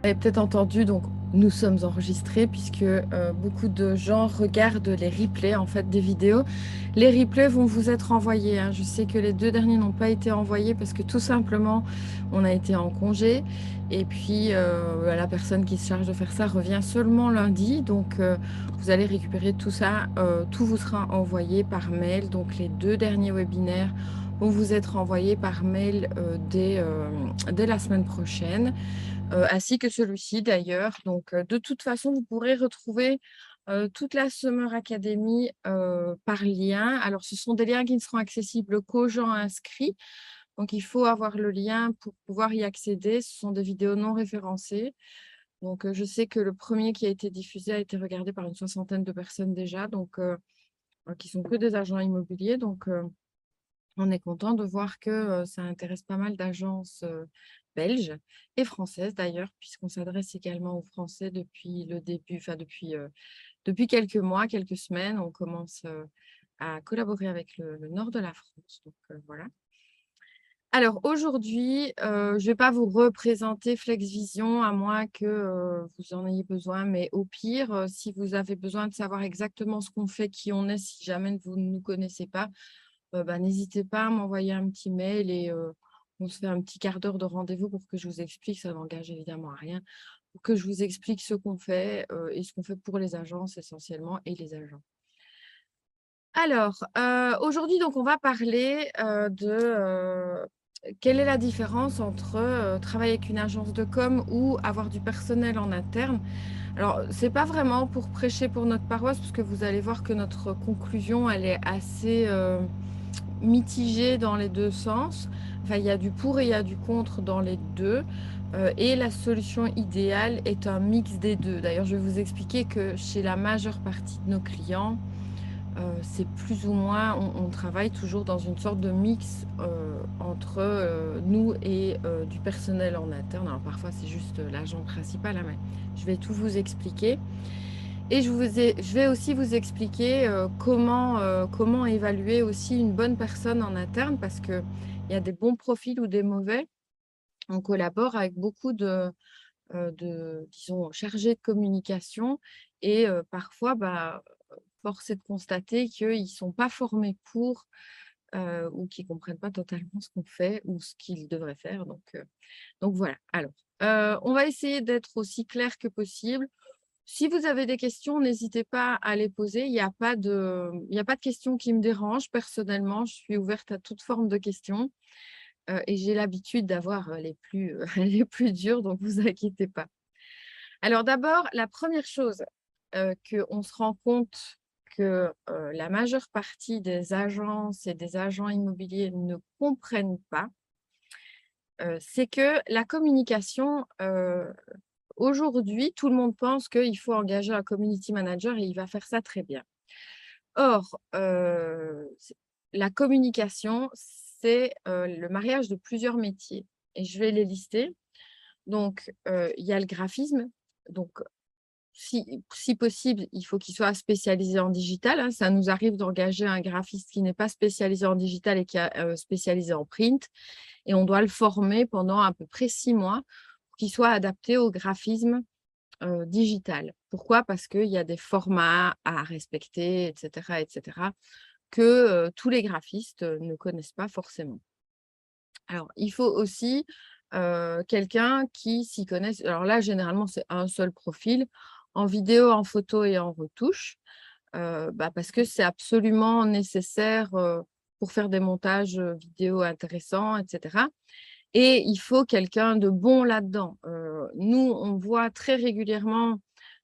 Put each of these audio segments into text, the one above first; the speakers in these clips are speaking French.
Vous avez peut-être entendu, donc nous sommes enregistrés puisque beaucoup de gens regardent les replays en fait des vidéos. Les replays vont vous être envoyés, hein. Je sais que les 2 derniers n'ont pas été envoyés parce que tout simplement on a été en congé et puis la personne qui se charge de faire ça revient seulement lundi. Donc vous allez récupérer tout ça, tout vous sera envoyé par mail. Donc les 2 derniers webinaires vont vous être envoyés par mail dès la semaine prochaine. Ainsi que celui-ci d'ailleurs. Donc, de toute façon, vous pourrez retrouver toute la Summer Academy par lien. Alors, ce sont des liens qui ne seront accessibles qu'aux gens inscrits. Donc, il faut avoir le lien pour pouvoir y accéder. Ce sont des vidéos non référencées. Donc, je sais que le premier qui a été diffusé a été regardé par une 60aine de personnes déjà, donc qui sont que des agents immobiliers. Donc, on est content de voir que ça intéresse pas mal d'agences belges et françaises d'ailleurs, puisqu'on s'adresse également aux Français depuis le début, enfin depuis quelques mois, quelques semaines. On commence à collaborer avec le nord de la France. Donc voilà. Alors aujourd'hui, je ne vais pas vous représenter FlexVision à moins que vous en ayez besoin, mais au pire, si vous avez besoin de savoir exactement ce qu'on fait, qui on est, si jamais vous ne nous connaissez pas, bah, n'hésitez pas à m'envoyer un petit mail et on se fait un petit quart d'heure de rendez-vous pour que je vous explique, ça n'engage évidemment à rien, pour que je vous explique ce qu'on fait et ce qu'on fait pour les agences essentiellement et les agents. Alors, aujourd'hui, donc, on va parler de quelle est la différence entre travailler avec une agence de com ou avoir du personnel en interne. Alors, c'est pas vraiment pour prêcher pour notre paroisse, parce que vous allez voir que notre conclusion, elle est assez mitigée dans les deux sens. Enfin, il y a du pour et il y a du contre dans les deux. Et la solution idéale est un mix des deux. D'ailleurs, je vais vous expliquer que chez la majeure partie de nos clients, c'est plus ou moins, on travaille toujours dans une sorte de mix entre nous et du personnel en interne. Alors parfois, c'est juste l'agent principal, hein, mais je vais tout vous expliquer. Et je vais aussi vous expliquer comment évaluer aussi une bonne personne en interne, parce qu'il y a des bons profils ou des mauvais. On collabore avec beaucoup disons, chargés de communication et parfois, bah, force est de constater qu'ils ne sont pas formés pour ou qu'ils ne comprennent pas totalement ce qu'on fait ou ce qu'ils devraient faire. Donc voilà. Alors, on va essayer d'être aussi clair que possible. Si vous avez des questions, n'hésitez pas à les poser. Il y a pas de questions qui me dérangent. Personnellement, je suis ouverte à toute forme de questions et j'ai l'habitude d'avoir les plus, les plus dures, donc vous inquiétez pas. Alors d'abord, la première chose qu'on se rend compte que la majeure partie des agences et des agents immobiliers ne comprennent pas, c'est que la communication, aujourd'hui, tout le monde pense qu'il faut engager un community manager et il va faire ça très bien. Or, la communication, c'est le mariage de plusieurs métiers et je vais les lister. Donc, il y a le graphisme. Donc, si possible, il faut qu'il soit spécialisé en digital, hein. Ça nous arrive d'engager un graphiste qui n'est pas spécialisé en digital et qui est spécialisé en print, et on doit le former pendant à peu près 6 mois pour qu'il soit adapté au graphisme digital. Pourquoi? Parce qu'il y a des formats à respecter, et cetera, que tous les graphistes ne connaissent pas forcément. Alors, il faut aussi quelqu'un qui s'y connaisse. Alors là, généralement, c'est un seul profil, en vidéo, en photo et en retouche, bah, parce que c'est absolument nécessaire pour faire des montages vidéo intéressants, et cetera. Et il faut quelqu'un de bon là-dedans. Nous, on voit très régulièrement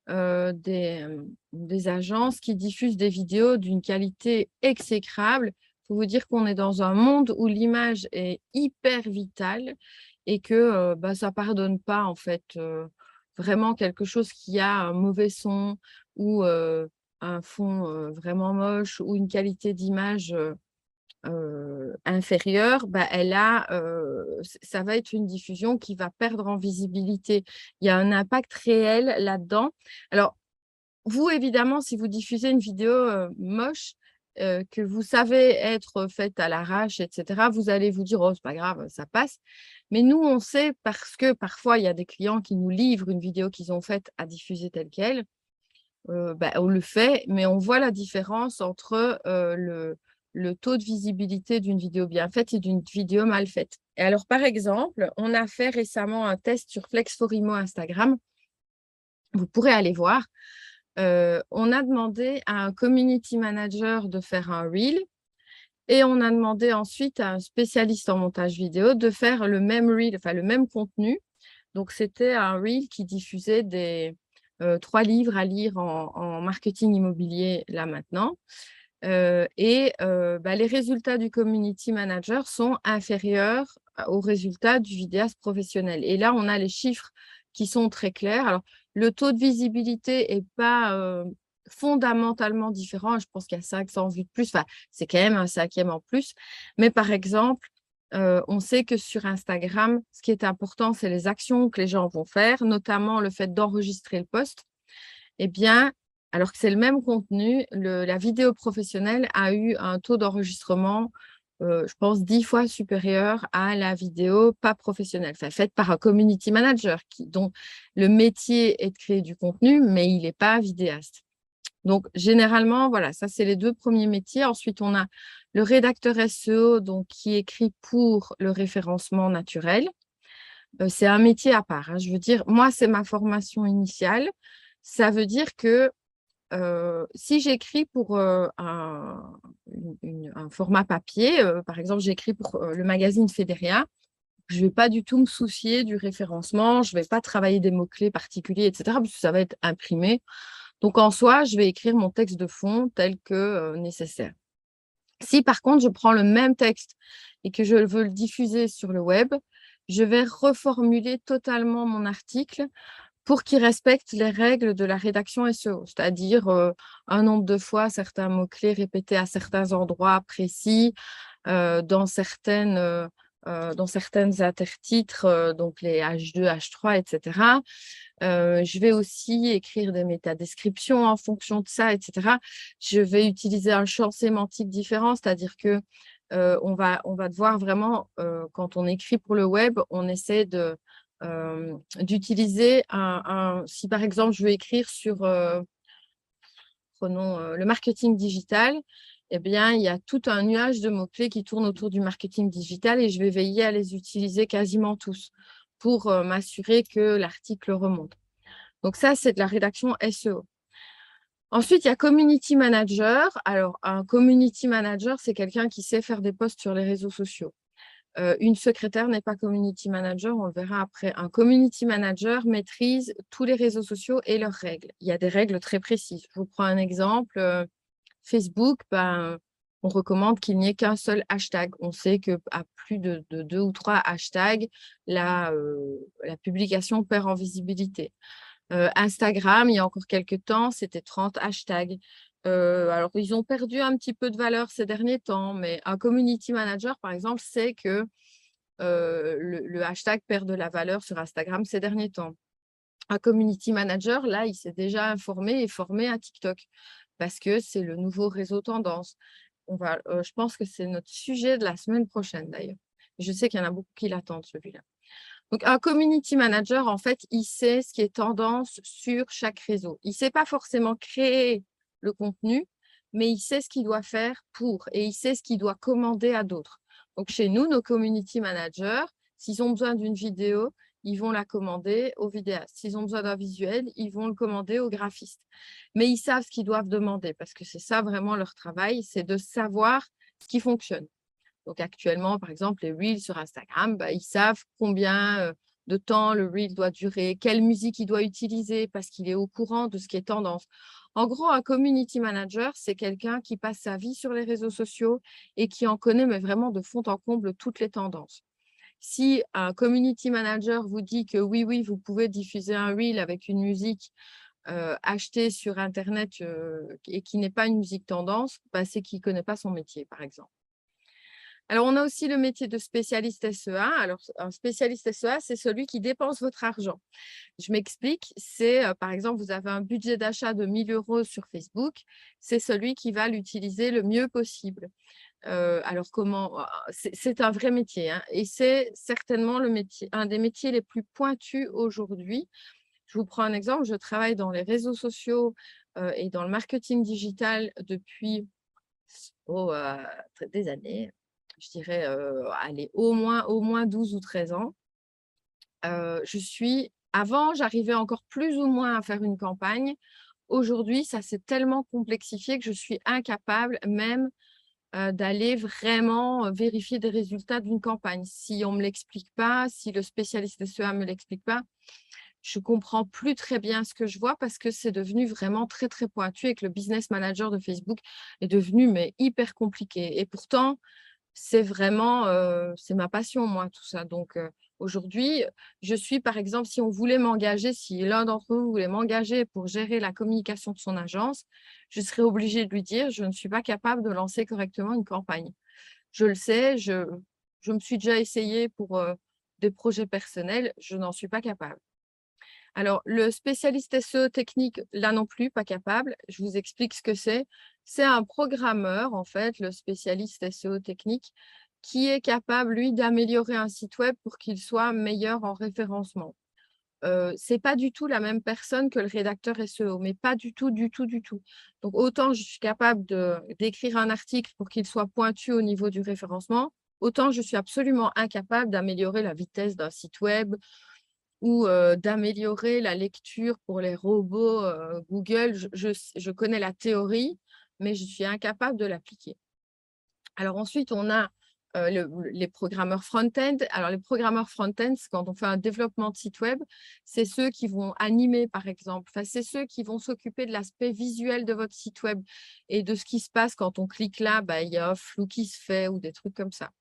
des agences qui diffusent des vidéos d'une qualité exécrable. Il faut vous dire qu'on est dans un monde où l'image est hyper vitale et que bah, ça ne pardonne pas en fait. Vraiment quelque chose qui a un mauvais son ou un fond vraiment moche ou une qualité d'image inférieure, bah, ça va être une diffusion qui va perdre en visibilité. Il y a un impact réel là-dedans. Alors, vous, évidemment, si vous diffusez une vidéo moche, que vous savez être faites à l'arrache, etc., vous allez vous dire: «Oh, c'est pas grave, ça passe». Mais nous, on sait parce que parfois, il y a des clients qui nous livrent une vidéo qu'ils ont faite à diffuser telle quelle. On le fait, mais on voit la différence entre, le taux de visibilité d'une vidéo bien faite et d'une vidéo mal faite. Et alors, par exemple, on a fait récemment un test sur Flexforimo Instagram. Vous pourrez aller voir. On a demandé à un community manager de faire un reel et on a demandé ensuite à un spécialiste en montage vidéo de faire le même reel, enfin le même contenu. Donc, c'était un reel qui diffusait des 3 livres à lire en marketing immobilier là maintenant. Les résultats du community manager sont inférieurs aux résultats du vidéaste professionnel. Et là, on a les chiffres qui sont très clairs. Alors, le taux de visibilité est pas, fondamentalement différent. Je pense qu'il y a 500 vues de plus. Enfin, c'est quand même un 5e en plus. Mais par exemple, on sait que sur Instagram, ce qui est important, c'est les actions que les gens vont faire, notamment le fait d'enregistrer le post. Eh bien, alors que c'est le même contenu, la vidéo professionnelle a eu un taux d'enregistrement, je pense 10 fois supérieur à la vidéo pas professionnelle, enfin faite par un community manager dont le métier est de créer du contenu, mais il n'est pas vidéaste. Donc généralement, voilà, ça c'est les 2 premiers métiers. Ensuite, on a le rédacteur SEO, donc qui écrit pour le référencement naturel. C'est un métier à part, hein. Je veux dire, moi, c'est ma formation initiale. Ça veut dire que si j'écris pour un format papier, par exemple, j'écris pour le magazine Fédéria, je ne vais pas du tout me soucier du référencement, je ne vais pas travailler des mots-clés particuliers, etc., parce que ça va être imprimé. Donc, en soi, je vais écrire mon texte de fond tel que nécessaire. Si par contre, je prends le même texte et que je veux le diffuser sur le web, je vais reformuler totalement mon article pour qu'il respecte les règles de la rédaction SEO, c'est-à-dire un nombre de fois certains mots-clés répétés à certains endroits précis, dans certaines intertitres, donc les H2, H3, etc. Je vais aussi écrire des métadescriptions en fonction de ça, etc. Je vais utiliser un champ sémantique différent, c'est-à-dire que on va devoir vraiment, quand on écrit pour le web, on essaie d'utiliser si par exemple je veux écrire sur, prenons le marketing digital, eh bien, il y a tout un nuage de mots-clés qui tournent autour du marketing digital et je vais veiller à les utiliser quasiment tous pour m'assurer que l'article remonte. Donc ça, c'est de la rédaction SEO. Ensuite, il y a community manager. Alors, un community manager, c'est quelqu'un qui sait faire des posts sur les réseaux sociaux. Une secrétaire n'est pas community manager, on le verra après. Un community manager maîtrise tous les réseaux sociaux et leurs règles. Il y a des règles très précises. Je vous prends un exemple. Facebook, on recommande qu'il n'y ait qu'un seul hashtag. On sait qu'à plus de 2 ou 3 hashtags, la publication perd en visibilité. Instagram, il y a encore quelques temps, c'était 30 hashtags. Alors, ils ont perdu un petit peu de valeur ces derniers temps, mais un community manager, par exemple, sait que le hashtag perd de la valeur sur Instagram ces derniers temps. Un community manager, là, il s'est déjà informé et formé à TikTok parce que c'est le nouveau réseau tendance. Je pense que c'est notre sujet de la semaine prochaine d'ailleurs. Je sais qu'il y en a beaucoup qui l'attendent, celui-là. Donc, un community manager, en fait, il sait ce qui est tendance sur chaque réseau. Il ne sait pas forcément créer le contenu, mais il sait ce qu'il doit faire pour et il sait ce qu'il doit commander à d'autres. Donc, chez nous, nos community managers, s'ils ont besoin d'une vidéo, ils vont la commander au vidéaste. S'ils ont besoin d'un visuel, ils vont le commander au graphiste. Mais ils savent ce qu'ils doivent demander parce que c'est ça vraiment leur travail, c'est de savoir ce qui fonctionne. Donc actuellement, par exemple, les reels sur Instagram, ils savent combien de temps le reel doit durer, quelle musique il doit utiliser parce qu'il est au courant de ce qui est tendance. En gros, un community manager, c'est quelqu'un qui passe sa vie sur les réseaux sociaux et qui en connaît mais vraiment de fond en comble toutes les tendances. Si un community manager vous dit que oui, oui, vous pouvez diffuser un reel avec une musique achetée sur Internet et qui n'est pas une musique tendance, c'est qu'il ne connaît pas son métier, par exemple. Alors, on a aussi le métier de spécialiste SEA. Alors, un spécialiste SEA, c'est celui qui dépense votre argent. Je m'explique, c'est, par exemple, vous avez un budget d'achat de 1 000 € sur Facebook, c'est celui qui va l'utiliser le mieux possible. Alors comment c'est un vrai métier, hein, et c'est certainement le métier un des métiers les plus pointus aujourd'hui. Je vous prends un exemple, je travaille dans les réseaux sociaux, et dans le marketing digital depuis, oh, des années. Je dirais, allez, au moins 12 ou 13 ans. Avant, j'arrivais encore plus ou moins à faire une campagne. Aujourd'hui, ça s'est tellement complexifié que je suis incapable même, d'aller vraiment, vérifier des résultats d'une campagne. Si on ne me l'explique pas, si le spécialiste SEA ne me l'explique pas, je ne comprends plus très bien ce que je vois parce que c'est devenu vraiment très, très pointu et que le business manager de Facebook est devenu mais hyper compliqué et pourtant c'est vraiment, c'est ma passion moi tout ça. Donc aujourd'hui, je suis par exemple si on voulait m'engager, si l'un d'entre vous voulait m'engager pour gérer la communication de son agence, je serais obligée de lui dire: «Je ne suis pas capable de lancer correctement une campagne». Je le sais, je me suis déjà essayée pour, des projets personnels, je n'en suis pas capable. Alors, le spécialiste SEO technique, là non plus, pas capable. Je vous explique ce que c'est. C'est un programmeur, en fait, le spécialiste SEO technique, qui est capable, lui, d'améliorer un site web pour qu'il soit meilleur en référencement. C'est pas du tout la même personne que le rédacteur SEO, mais pas du tout, du tout, du tout. Donc, autant je suis capable d'écrire un article pour qu'il soit pointu au niveau du référencement, autant je suis absolument incapable d'améliorer la vitesse d'un site web, ou d'améliorer la lecture pour les robots, Google. Je connais la théorie, mais je suis incapable de l'appliquer. Alors ensuite, on a, les programmeurs front-end. Alors les programmeurs front-end, c'est quand on fait un développement de site web, c'est ceux qui vont animer, par exemple. Enfin, c'est ceux qui vont s'occuper de l'aspect visuel de votre site web et de ce qui se passe quand on clique là, bah, il y a un flou qui se fait ou des trucs comme ça.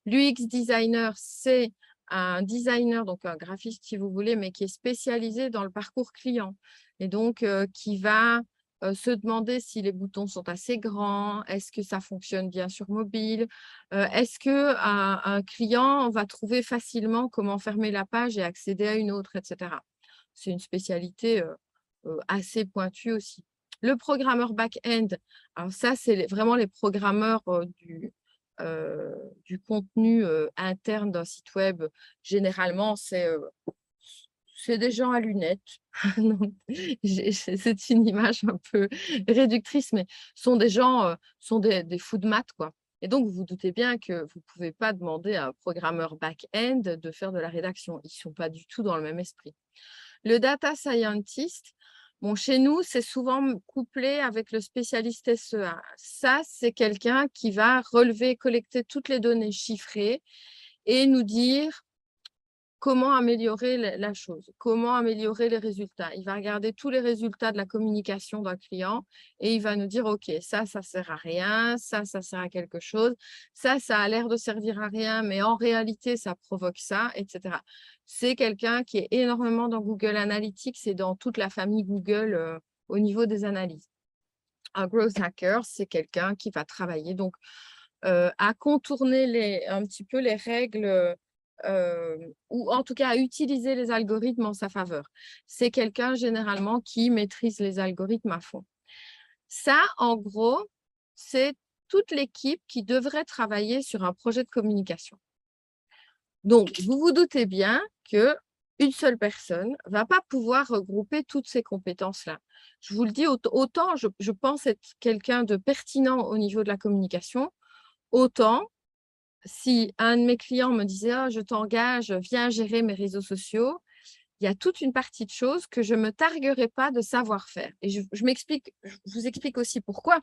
L'UX designer, c'est un designer, donc un graphiste si vous voulez, mais qui est spécialisé dans le parcours client et donc qui va se demander si les boutons sont assez grands, est-ce que ça fonctionne bien sur mobile, est-ce qu'un client va trouver facilement comment fermer la page et accéder à une autre, etc. C'est une spécialité assez pointue aussi. Le programmeur back-end, alors ça, c'est vraiment les programmeurs du contenu interne d'un site web. Généralement, c'est des gens à lunettes. Donc, c'est une image un peu réductrice, mais sont des gens, sont des fous de maths, quoi. Et donc, vous vous doutez bien que vous ne pouvez pas demander à un programmeur back-end de faire de la rédaction. Ils ne sont pas du tout dans le même esprit. Le data scientist, bon, chez nous, c'est souvent couplé avec le spécialiste SEA. Ça, c'est quelqu'un qui va relever, collecter toutes les données chiffrées et nous dire comment améliorer la chose, comment améliorer les résultats. Il va regarder tous les résultats de la communication d'un client et il va nous dire, OK, ça sert à rien, ça sert à quelque chose, ça a l'air de servir à rien, mais en réalité, ça provoque ça, etc. C'est quelqu'un qui est énormément dans Google Analytics et dans toute la famille Google au niveau des analyses. Un growth hacker, c'est quelqu'un qui va travailler donc à contourner un petit peu les règles, ou en tout cas à utiliser les algorithmes en sa faveur. C'est quelqu'un généralement qui maîtrise les algorithmes à fond. Ça, en gros, c'est toute l'équipe qui devrait travailler sur un projet de communication. Donc, vous vous doutez bien qu'une seule personne ne va pas pouvoir regrouper toutes ces compétences-là. Je vous le dis, autant je pense être quelqu'un de pertinent au niveau de la communication, autant si un de mes clients me disait: «Ah, je t'engage, viens gérer mes réseaux sociaux», il y a toute une partie de choses que je ne me targuerai pas de savoir faire. Et je m'explique, je vous explique aussi pourquoi.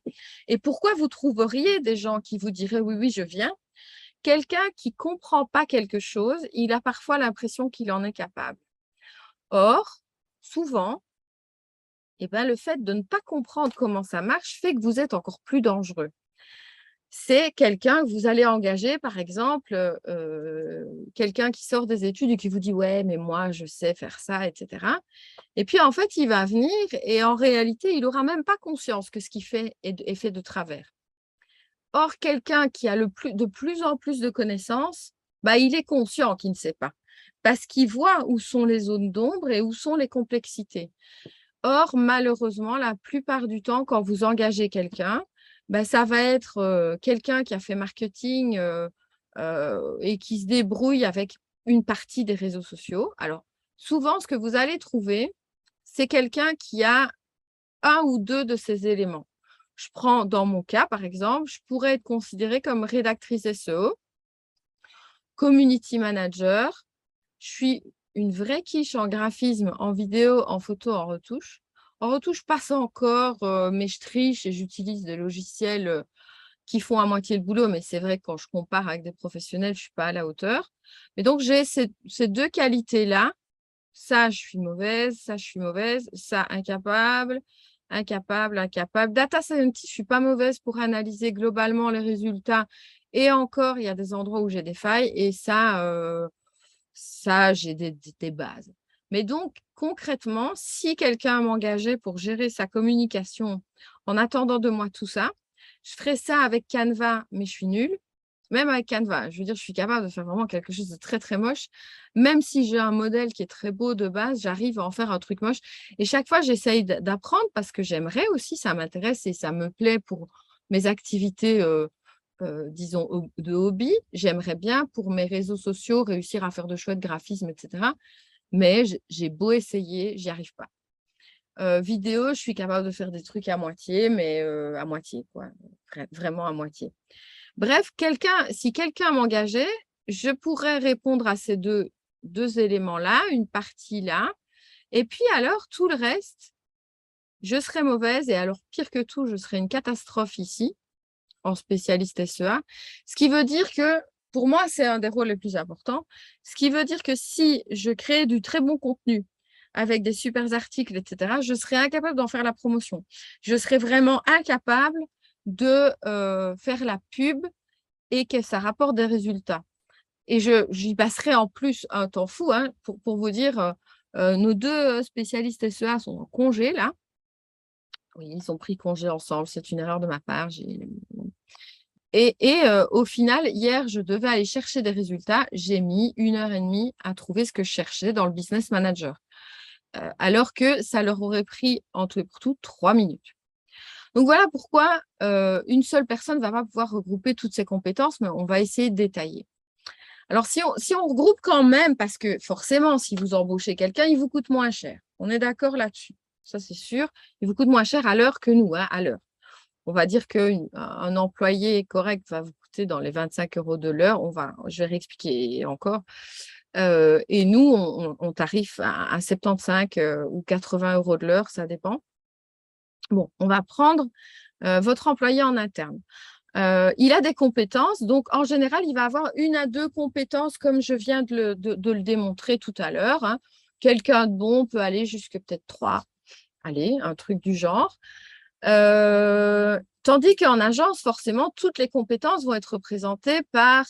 Et pourquoi vous trouveriez des gens qui vous diraient: «Oui, oui, je viens». Quelqu'un qui ne comprend pas quelque chose, il a parfois l'impression qu'il en est capable. Or, souvent, eh ben, le fait de ne pas comprendre comment ça marche fait que vous êtes encore plus dangereux. C'est quelqu'un que vous allez engager, par exemple, quelqu'un qui sort des études et qui vous dit: «Ouais, mais moi, je sais faire ça» et cetera. Et puis, en fait, il va venir et en réalité, il aura même pas conscience que ce qu'il fait est fait de travers. Or, quelqu'un qui a de plus en plus de connaissances, bah, il est conscient qu'il ne sait pas, parce qu'il voit où sont les zones d'ombre et où sont les complexités. Or, malheureusement, la plupart du temps, quand vous engagez quelqu'un, bah, ça va être, quelqu'un qui a fait marketing, et qui se débrouille avec une partie des réseaux sociaux. Alors, souvent, ce que vous allez trouver, c'est quelqu'un qui a un ou 2 de ces éléments. Je prends dans mon cas, par exemple, je pourrais être considérée comme rédactrice SEO, community manager. Je suis une vraie quiche en graphisme, en vidéo, en photo, en retouche. En retouche, pas encore, mais je triche et j'utilise des logiciels, qui font à moitié le boulot, mais c'est vrai que quand je compare avec des professionnels, je ne suis pas à la hauteur. Mais donc j'ai ces 2 qualités-là. Ça, je suis mauvaise, ça, je suis mauvaise, ça, incapable, incapable, incapable. Data scientist, je suis pas mauvaise pour analyser globalement les résultats et encore, il y a des endroits où j'ai des failles et ça, j'ai des bases. Mais donc concrètement, si quelqu'un m'engageait pour gérer sa communication en attendant de moi tout ça, je ferais ça avec Canva, mais je suis nulle. Même avec Canva, je veux dire, je suis capable de faire vraiment quelque chose de très, très moche. Même si j'ai un modèle qui est très beau de base, j'arrive à en faire un truc moche et chaque fois, j'essaye d'apprendre parce que j'aimerais aussi, ça m'intéresse et ça me plaît pour mes activités, disons de hobby. J'aimerais bien pour mes réseaux sociaux réussir à faire de chouettes graphismes et cetera, mais j'ai beau essayer, j'y arrive pas. Vidéo, je suis capable de faire des trucs à moitié, mais à moitié quoi, vraiment à moitié. Bref, si quelqu'un m'engageait, je pourrais répondre à ces deux éléments-là, une partie là et puis alors tout le reste, je serais mauvaise et alors pire que tout, je serais une catastrophe ici, en spécialiste SEA. Ce qui veut dire que, pour moi, c'est un des rôles les plus importants. Ce qui veut dire que si je crée du très bon contenu avec des super articles, et cetera, je serais incapable d'en faire la promotion. Je serais vraiment incapable de, faire la pub et que ça rapporte des résultats. Et j'y passerai en plus un temps fou, hein, pour vous dire, nos 2 spécialistes SEA sont en congé là. Oui, ils ont pris congé ensemble, c'est une erreur de ma part, au final, hier, je devais aller chercher des résultats. J'ai mis 1 heure et demie à trouver ce que je cherchais dans le Business Manager, alors que ça leur aurait pris en tout et pour tout 3 minutes. Donc voilà pourquoi, une seule personne ne va pas pouvoir regrouper toutes ces compétences, mais on va essayer de détailler. Alors si on regroupe quand même, parce que forcément, si vous embauchez quelqu'un, il vous coûte moins cher. On est d'accord là-dessus. Ça, c'est sûr. Il vous coûte moins cher à l'heure que nous, hein, à l'heure. On va dire qu'un employé correct va vous coûter dans les 25 € de l'heure. Je vais réexpliquer encore. Et nous, on tarife à 75 ou 80 € de l'heure, ça dépend. Bon, on va prendre votre employé en interne. Il a des compétences, donc en général, il va avoir 1 à 2 compétences comme je viens de le démontrer tout à l'heure, hein. Quelqu'un de bon peut aller jusque peut-être 3, allez, un truc du genre. Tandis qu'en agence, forcément, toutes les compétences vont être représentées par,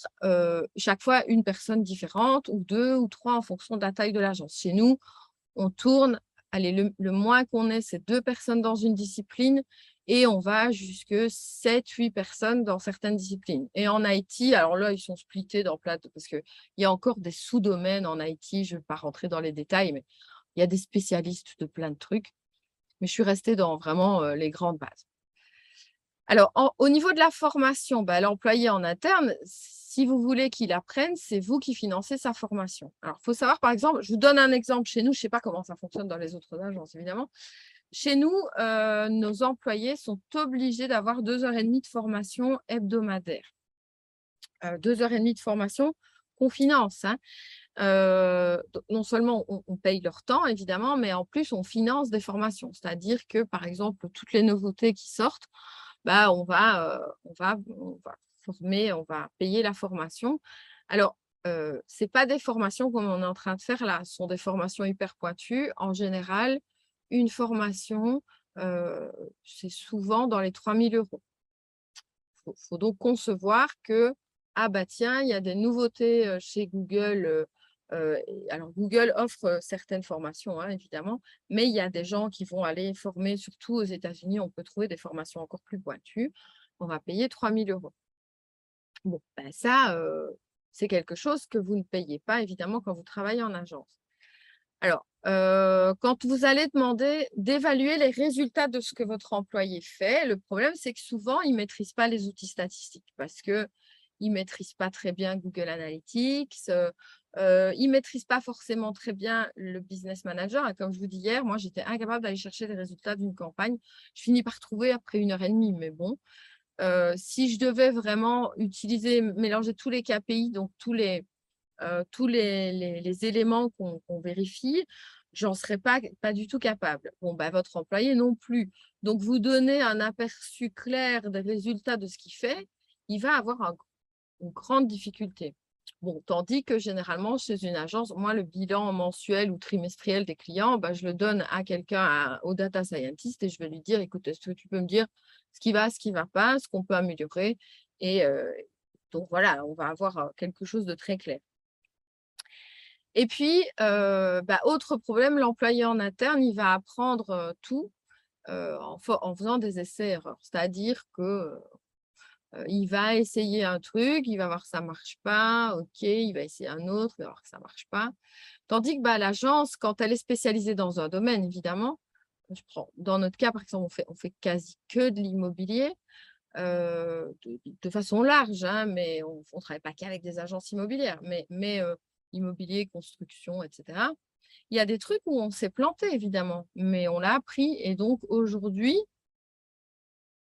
chaque fois une personne différente ou 2 ou 3 en fonction de la taille de l'agence. Chez nous, on tourne, allez, le moins qu'on ait, c'est 2 personnes dans une discipline et on va jusque 7, 8 personnes dans certaines disciplines. Et en IT, alors là, ils sont splittés dans plein de parce qu'il y a encore des sous-domaines en IT, je ne vais pas rentrer dans les détails, mais il y a des spécialistes de plein de trucs. Mais je suis restée dans vraiment, les grandes bases. Alors, au niveau de la formation, bah, l'employé en interne, si vous voulez qu'il apprenne, c'est vous qui financez sa formation. Alors, il faut savoir, par exemple, je vous donne un exemple chez nous, je ne sais pas comment ça fonctionne dans les autres agences, évidemment. Chez nous, nos employés sont obligés d'avoir 2 heures et demie de formation hebdomadaire. 2 heures et demie de formation qu'on finance, hein. Non seulement on paye leur temps, évidemment, mais en plus, on finance des formations. C'est-à-dire que, par exemple, toutes les nouveautés qui sortent, bah, on va former, on va payer la formation. Alors, c'est pas des formations comme on est en train de faire là, ce sont des formations hyper pointues. En général, une formation, c'est souvent dans les 3 000 €. Faut donc concevoir que, ah bah tiens, il y a des nouveautés, chez Google, et alors Google offre, certaines formations, hein, évidemment, mais il y a des gens qui vont aller former, surtout aux États-Unis, on peut trouver des formations encore plus pointues. on va payer 3 000 €. Bon, ben ça, c'est quelque chose que vous ne payez pas évidemment quand vous travaillez en agence. Alors, quand vous allez demander d'évaluer les résultats de ce que votre employé fait, le problème, c'est que souvent, ils ne maîtrisent pas les outils statistiques parce qu'ils ne maîtrisent pas très bien Google Analytics, ils ne maîtrisent pas forcément très bien le business manager. Et comme je vous dis hier, moi, j'étais incapable d'aller chercher les résultats d'une campagne. Je finis par trouver après 1 h 30, mais bon. Si je devais vraiment mélanger tous les KPI, donc tous les éléments qu'on vérifie, j'en serais pas du tout capable. Bon, bah, votre employé non plus. Donc, vous donnez un aperçu clair des résultats de ce qu'il fait, il va avoir une grande difficulté. Bon, tandis que généralement, chez une agence, moi, le bilan mensuel ou trimestriel des clients, bah, je le donne à quelqu'un, au data scientist, et je vais lui dire, écoute, est-ce que tu peux me dire ce qui va pas, ce qu'on peut améliorer? Et donc voilà, on va avoir quelque chose de très clair. Et puis, bah, autre problème, l'employé en interne, il va apprendre tout en faisant des essais-erreurs. C'est-à-dire que il va essayer un truc, il va voir que ça ne marche pas, OK, il va essayer un autre, il va voir que ça ne marche pas. Tandis que bah, l'agence, quand elle est spécialisée dans un domaine, évidemment, dans notre cas, par exemple, on fait quasi que de l'immobilier, de façon large, hein, mais on ne travaille pas qu'avec des agences immobilières, mais immobilier, construction, etc. Il y a des trucs où on s'est planté, évidemment, mais on l'a appris. Et donc, aujourd'hui,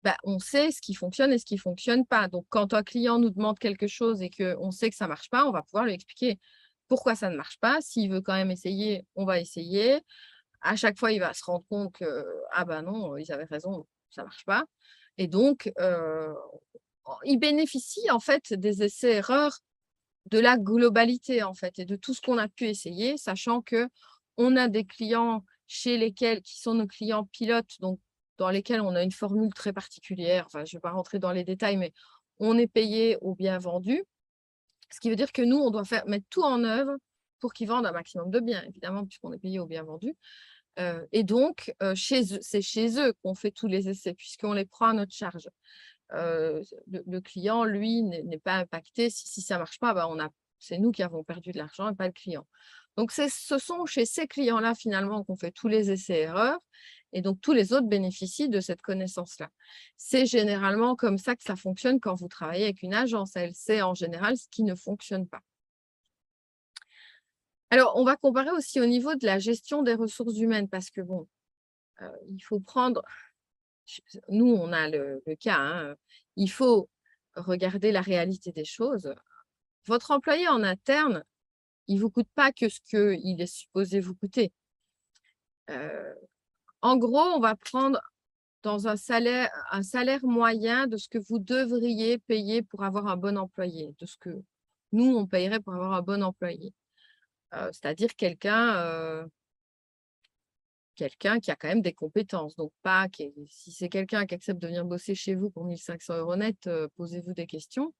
bah, on sait ce qui fonctionne et ce qui ne fonctionne pas. Donc, quand un client nous demande quelque chose et qu'on sait que ça ne marche pas, on va pouvoir lui expliquer pourquoi ça ne marche pas. S'il veut quand même essayer, on va essayer. À chaque fois, il va se rendre compte que, ah ben non, ils avaient raison, ça ne marche pas. Et donc, il bénéficie en fait des essais-erreurs, de la globalité en fait et de tout ce qu'on a pu essayer, sachant que on a des clients qui sont nos clients pilotes, donc dans lesquels on a une formule très particulière. Enfin, je ne vais pas rentrer dans les détails, mais on est payé au bien vendu, ce qui veut dire que nous, on doit mettre tout en œuvre pour qu'ils vendent un maximum de biens, évidemment, puisqu'on est payé au bien vendu. Et donc, c'est chez eux qu'on fait tous les essais, puisqu'on les prend à notre charge. Le client, lui, n'est pas impacté. Si ça ne marche pas, bah, c'est nous qui avons perdu de l'argent et pas le client. Donc, ce sont chez ces clients-là, finalement, qu'on fait tous les essais-erreurs. Et donc, tous les autres bénéficient de cette connaissance-là. C'est généralement comme ça que ça fonctionne quand vous travaillez avec une agence. Elle sait en général ce qui ne fonctionne pas. Alors, on va comparer aussi au niveau de la gestion des ressources humaines parce que, bon, il faut prendre nous, on a le cas, hein, il faut regarder la réalité des choses. Votre employé en interne, il ne vous coûte pas que ce qu'il est supposé vous coûter. En gros, on va prendre dans un salaire moyen de ce que vous devriez payer pour avoir un bon employé, de ce que nous, on payerait pour avoir un bon employé. C'est-à-dire quelqu'un qui a quand même des compétences. Donc, si c'est quelqu'un qui accepte de venir bosser chez vous pour 1 500 € net, posez-vous des questions.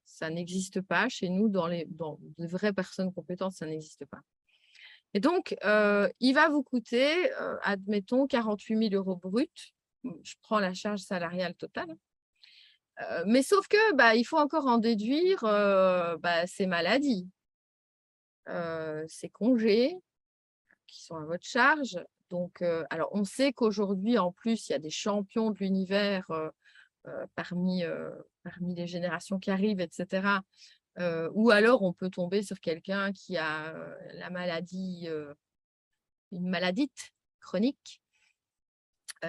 Ça n'existe pas chez nous, dans de vraies personnes compétentes, ça n'existe pas. Et donc, il va vous coûter, admettons, 48 000 € brut. Je prends la charge salariale totale. Mais sauf que, bah, il faut encore en déduire ses maladies, ses congés, qui sont à votre charge. Donc, alors on sait qu'aujourd'hui, en plus, il y a des champions de l'univers parmi les générations qui arrivent, etc. Ou alors, on peut tomber sur quelqu'un qui a la maladie, une maladite chronique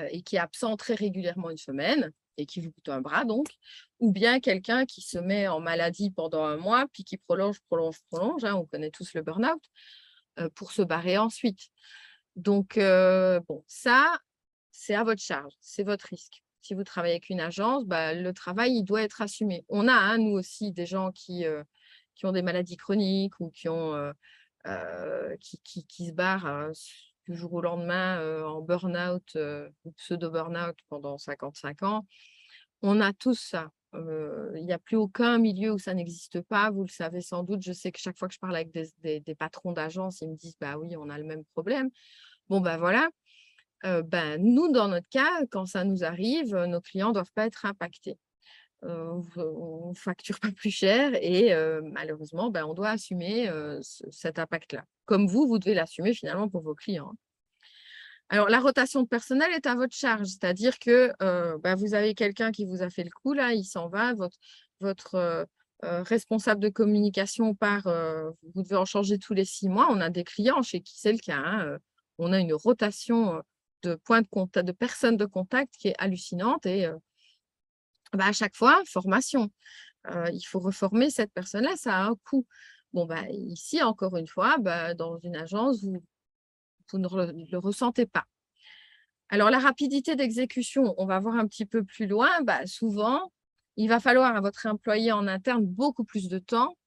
et qui est absent très régulièrement une semaine et qui vous coûte un bras, donc. Ou bien quelqu'un qui se met en maladie pendant 1 mois, puis qui prolonge. Hein, on connaît tous le burn-out, pour se barrer ensuite. Donc, bon, ça, c'est à votre charge, c'est votre risque. Si vous travaillez avec une agence, bah, le travail, il doit être assumé. On a, hein, nous aussi, des gens qui ont des maladies chroniques ou qui se barrent du jour au lendemain en burn-out ou pseudo-burn-out pendant 55 ans. On a tous ça. Il n'y a plus aucun milieu où ça n'existe pas. Vous le savez sans doute. Je sais que chaque fois que je parle avec des patrons d'agence, ils me disent bah oui, on a le même problème. Bon, ben voilà. nous, dans notre cas, quand ça nous arrive, nos clients ne doivent pas être impactés. On ne facture pas plus cher et malheureusement, on doit assumer cet impact-là. Comme vous devez l'assumer finalement pour vos clients, hein. Alors, la rotation de personnel est à votre charge, c'est-à-dire que vous avez quelqu'un qui vous a fait le coup, là, il s'en va, votre responsable de communication part, vous devez en changer tous les 6 mois. On a des clients chez qui c'est le cas, hein, on a une rotation de points de contact, de personnes de contact qui est hallucinante et à chaque fois, formation. Il faut reformer cette personne-là, ça a un coût. Bon, ici, encore une fois, dans une agence, vous ne le ressentez pas. Alors, la rapidité d'exécution, on va voir un petit peu plus loin. Souvent, il va falloir à votre employé en interne beaucoup plus de temps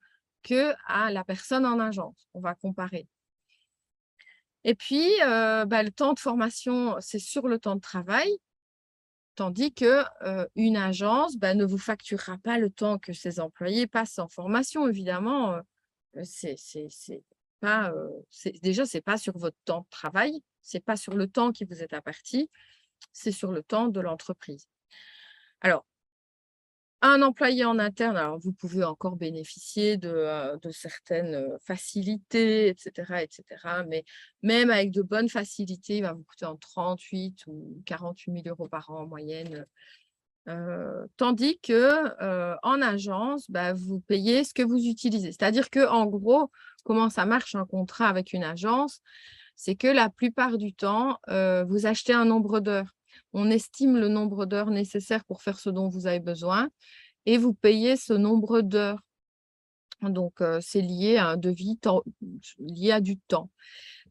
qu'à la personne en agence. On va comparer. Et puis, le temps de formation, c'est sur le temps de travail, tandis qu'une agence ne vous facturera pas le temps que ses employés passent en formation. Évidemment, c'est pas, déjà, c'est pas sur votre temps de travail, c'est pas sur le temps qui vous est imparti, c'est sur le temps de l'entreprise. Alors, un employé en interne, alors vous pouvez encore bénéficier de certaines facilités, etc., mais même avec de bonnes facilités, il va vous coûter entre 38 ou 48 000 € par an en moyenne. Tandis qu'en agence, vous payez ce que vous utilisez. C'est-à-dire qu'en gros, comment ça marche un contrat avec une agence? C'est que la plupart du temps, vous achetez un nombre d'heures. On estime le nombre d'heures nécessaires pour faire ce dont vous avez besoin et vous payez ce nombre d'heures. Donc, c'est lié à un devis lié à du temps.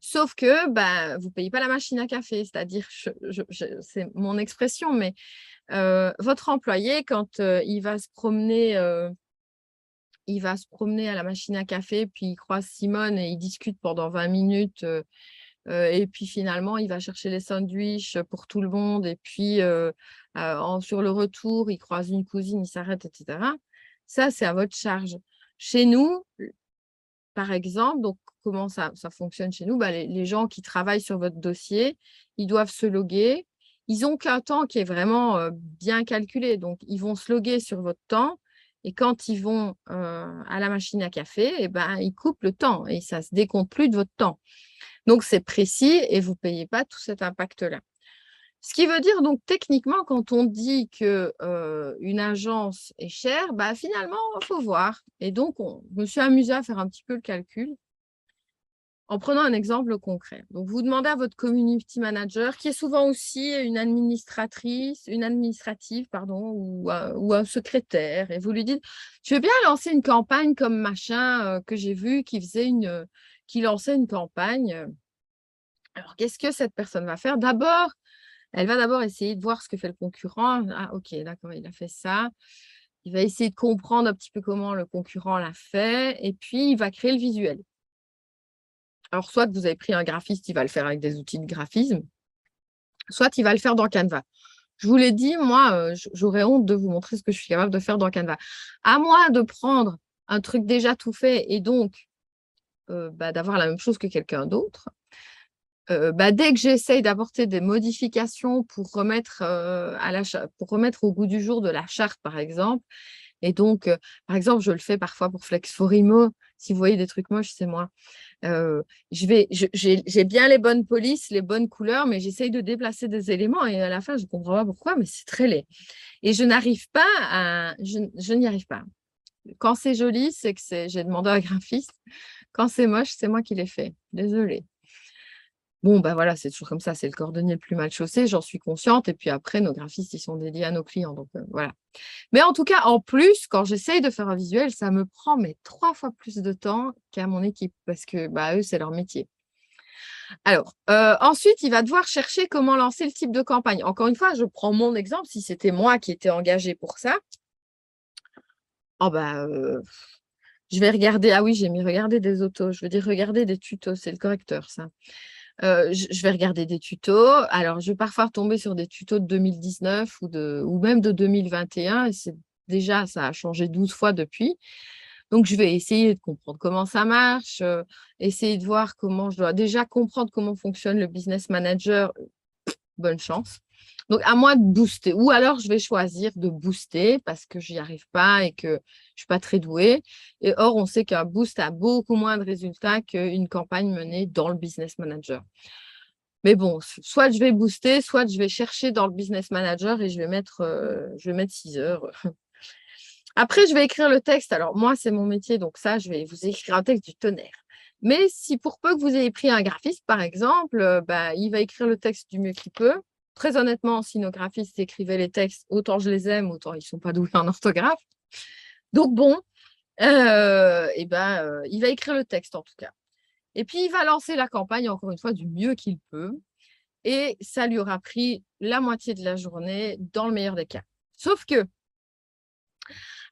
Sauf que vous ne payez pas la machine à café. C'est-à-dire, c'est mon expression, mais votre employé, quand il va se promener à la machine à café, puis il croise Simone et il discute pendant 20 minutes, et puis finalement, il va chercher les sandwichs pour tout le monde et puis sur le retour, il croise une cousine, il s'arrête, etc. Ça, c'est à votre charge. Chez nous, par exemple, donc comment ça fonctionne chez nous? Les gens qui travaillent sur votre dossier, ils doivent se loguer. Ils ont qu'un temps qui est vraiment bien calculé. Donc, ils vont se loguer sur votre temps et quand ils vont à la machine à café, ils coupent le temps et ça ne se décompte plus de votre temps. Donc, c'est précis et vous ne payez pas tout cet impact-là. Ce qui veut dire donc techniquement, quand on dit qu'une agence est chère, finalement, il faut voir. Et donc, je me suis amusée à faire un petit peu le calcul en prenant un exemple concret. Donc, vous demandez à votre community manager, qui est souvent aussi une administrative, pardon, ou un secrétaire, et vous lui dites, je veux bien lancer une campagne comme machin que j'ai vu qui lançait une campagne. Alors, qu'est-ce que cette personne va faire? Elle va d'abord essayer de voir ce que fait le concurrent. Ah, ok, d'accord, il a fait ça. Il va essayer de comprendre un petit peu comment le concurrent l'a fait, et puis il va créer le visuel. Alors, soit vous avez pris un graphiste, il va le faire avec des outils de graphisme, soit il va le faire dans Canva. Je vous l'ai dit, moi, j'aurais honte de vous montrer ce que je suis capable de faire dans Canva. À moi de prendre un truc déjà tout fait et donc d'avoir la même chose que quelqu'un d'autre. Dès que j'essaye d'apporter des modifications pour remettre, pour remettre au goût du jour de la charte, par exemple, et donc, par exemple, je le fais parfois pour Flexforimo. Si vous voyez des trucs moches, c'est moi. J'ai bien les bonnes polices, les bonnes couleurs, mais j'essaye de déplacer des éléments et à la fin, je ne comprends pas pourquoi, mais c'est très laid. Et je n'y arrive pas. Quand c'est joli, c'est que j'ai demandé à un graphiste. Quand c'est moche, c'est moi qui l'ai fait. Désolée. Bon, voilà, c'est toujours comme ça, c'est le cordonnier le plus mal chaussé, j'en suis consciente. Et puis après, nos graphistes, ils sont dédiés à nos clients. Donc, voilà. Mais en tout cas, en plus, quand j'essaye de faire un visuel, ça me prend 3 fois plus de temps qu'à mon équipe parce que eux, c'est leur métier. Alors, ensuite, il va devoir chercher comment lancer le type de campagne. Encore une fois, je prends mon exemple. Si c'était moi qui étais engagée pour ça, je vais regarder. Ah oui, j'ai mis regarder des autos. Je veux dire regarder des tutos. C'est le correcteur, ça. Je vais regarder des tutos. Alors, je vais parfois tomber sur des tutos de 2019 ou même de 2021. Et déjà, ça a changé 12 fois depuis. Donc, je vais essayer de comprendre comment ça marche, essayer de voir comment je dois déjà comprendre comment fonctionne le business manager. bonne chance. Donc, à moi de booster. Ou alors, je vais choisir de booster parce que j'y arrive pas et que je ne suis pas très douée. Et or, on sait qu'un boost a beaucoup moins de résultats qu'une campagne menée dans le Business Manager. Mais bon, soit je vais booster, soit je vais chercher dans le Business Manager et je vais mettre 6 heures. Après, je vais écrire le texte. Alors, moi, c'est mon métier, donc ça, je vais vous écrire un texte du tonnerre. Mais si pour peu que vous ayez pris un graphiste, par exemple, bah, il va écrire le texte du mieux qu'il peut. Très honnêtement, si nos graphistes écrivaient les textes, autant je les aime, autant ils ne sont pas doués en orthographe. Donc bon, il va écrire le texte en tout cas. Et puis, il va lancer la campagne, encore une fois, du mieux qu'il peut. Et ça lui aura pris la moitié de la journée, dans le meilleur des cas. Sauf que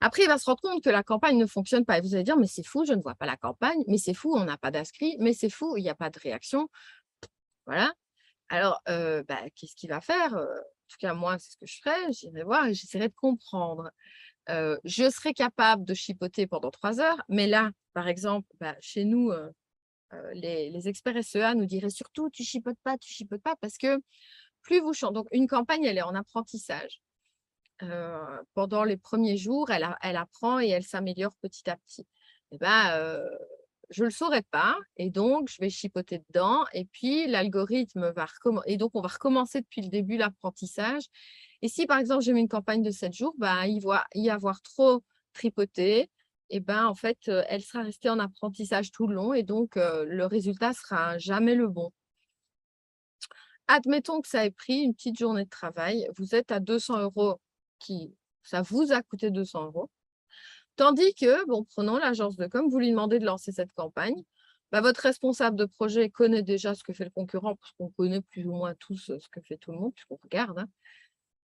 après, il va se rendre compte que la campagne ne fonctionne pas. Et vous allez dire, mais c'est fou, je ne vois pas la campagne, mais c'est fou, on n'a pas d'inscrits, mais c'est fou, il n'y a pas de réaction. Voilà. Alors, qu'est-ce qu'il va faire? En tout cas, moi, c'est ce que je ferais. J'irai voir et j'essaierai de comprendre. Je serais capable de chipoter pendant 3 heures, mais là, par exemple, chez nous, les experts SEA nous diraient surtout, tu chipotes pas, parce que plus vous chantez. Donc, une campagne, elle est en apprentissage. Pendant les premiers jours, elle apprend et elle s'améliore petit à petit. Et je ne le saurais pas et donc je vais chipoter dedans et puis l'algorithme va recommencer et donc on va recommencer depuis le début l'apprentissage. Et si par exemple j'ai mis une campagne de 7 jours, il va y avoir trop tripoté et en fait, elle sera restée en apprentissage tout le long et donc le résultat sera jamais le bon. Admettons que ça ait pris une petite journée de travail, vous êtes à 200 € ça vous a coûté 200 €. Tandis que, bon, prenons l'agence de com, vous lui demandez de lancer cette campagne. Votre responsable de projet connaît déjà ce que fait le concurrent, parce qu'on connaît plus ou moins tous ce que fait tout le monde, puisqu'on regarde.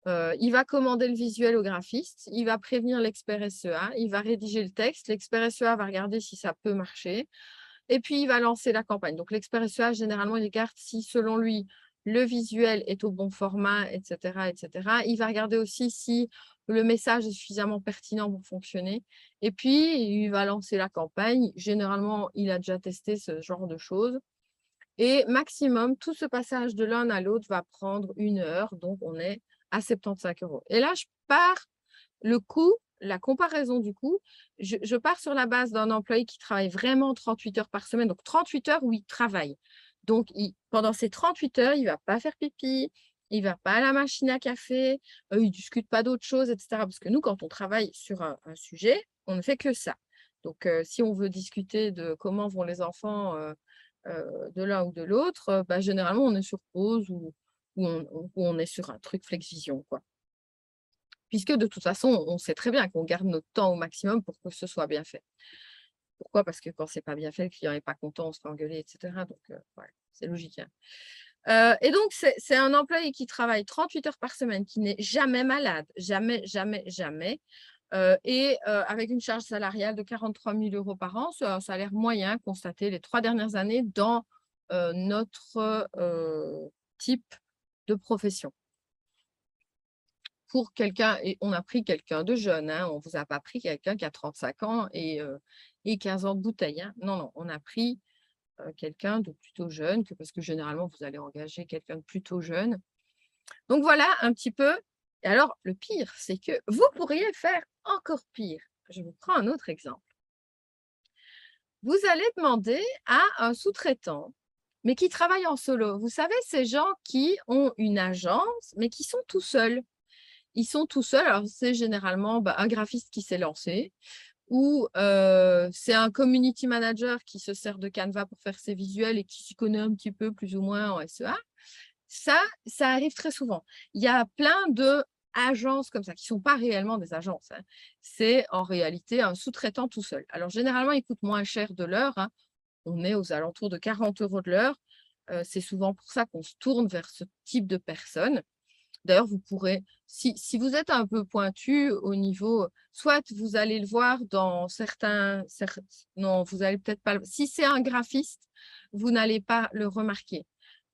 Hein. Il va commander le visuel au graphiste, il va prévenir l'expert SEA, il va rédiger le texte, l'expert SEA va regarder si ça peut marcher, et puis il va lancer la campagne. Donc l'expert SEA, généralement, il regarde si, selon lui, le visuel est au bon format, etc., etc. Il va regarder aussi si le message est suffisamment pertinent pour fonctionner. Et puis, il va lancer la campagne. Généralement, il a déjà testé ce genre de choses. Et maximum, tout ce passage de l'un à l'autre va prendre 1 heure. Donc, on est à 75 €. Et là, je pars le coût, la comparaison du coût, je pars sur la base d'un employé qui travaille vraiment 38 heures par semaine. Donc, 38 heures où il travaille. Donc, pendant ces 38 heures, il ne va pas faire pipi, il ne va pas à la machine à café, il ne discute pas d'autres choses, etc. Parce que nous, quand on travaille sur un sujet, on ne fait que ça. Donc, si on veut discuter de comment vont les enfants de l'un ou de l'autre, généralement, on est sur pause ou on est sur un truc FlexVision, quoi. Puisque de toute façon, on sait très bien qu'on garde notre temps au maximum pour que ce soit bien fait. Pourquoi? Parce que quand c'est pas bien fait, le client n'est pas content, on se fait engueuler, et cetera. Donc, ouais, c'est logique, hein. Et donc, c'est un employé qui travaille 38 heures par semaine, qui n'est jamais malade, jamais, jamais, jamais, avec une charge salariale de 43 000 € par an. C'est un salaire moyen constaté les 3 dernières années dans notre type de profession. Pour quelqu'un, et on a pris quelqu'un de jeune, hein, on ne vous a pas pris quelqu'un qui a 35 ans et 15 ans de bouteille. Hein. Non, non, on a pris quelqu'un de plutôt jeune, parce que généralement, vous allez engager quelqu'un de plutôt jeune. Donc voilà un petit peu. Et alors, le pire, c'est que vous pourriez faire encore pire. Je vous prends un autre exemple. Vous allez demander à un sous-traitant, mais qui travaille en solo. Vous savez, ces gens qui ont une agence, mais qui sont tout seuls. Ils sont tout seuls. Alors, c'est généralement un graphiste qui s'est lancé ou c'est un community manager qui se sert de Canva pour faire ses visuels et qui s'y connaît un petit peu plus ou moins en SEA. Ça arrive très souvent. Il y a plein d'agences comme ça qui ne sont pas réellement des agences. Hein. C'est en réalité un sous-traitant tout seul. Alors, généralement, il coûte moins cher de l'heure. Hein. On est aux alentours de 40 € de l'heure. C'est souvent pour ça qu'on se tourne vers ce type de personnes. D'ailleurs, vous pourrez, si vous êtes un peu pointu au niveau, soit vous allez le voir dans non, vous allez peut-être pas, si c'est un graphiste, vous n'allez pas le remarquer,